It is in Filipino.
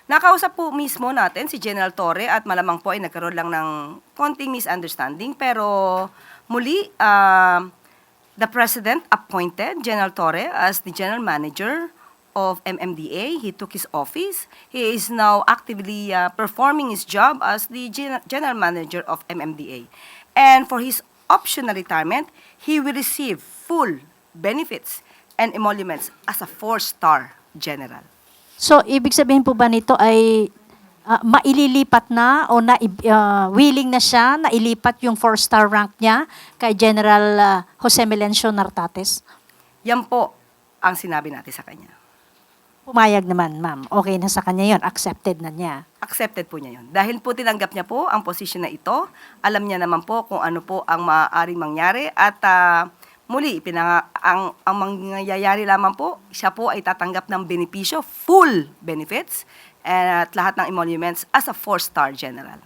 Nakausap po mismo natin si General Torre at malamang po ay nagkaroon lang ng konting misunderstanding. Pero muli, the President appointed General Torre as the General Manager of MMDA. He took his office. He is now actively performing his job as the General Manager of MMDA. And for his optional retirement, he will receive full benefits and emoluments as a 4-star general. So, ibig sabihin po ba nito ay maililipat na o willing na siya na ilipat yung 4-star rank niya kay General Jose Melencio Nartates? Yan po ang sinabi natin sa kanya. Pumayag naman, ma'am. Okay na sa kanya yon, accepted na niya. Accepted po niya yun. Dahil po tinanggap niya po ang posisyon na ito, alam niya naman po kung ano po ang maaaring mangyari at muli, ang mangyayari lamang po, siya po ay tatanggap ng benepisyo, full benefits, at lahat ng emoluments as a 4-star general.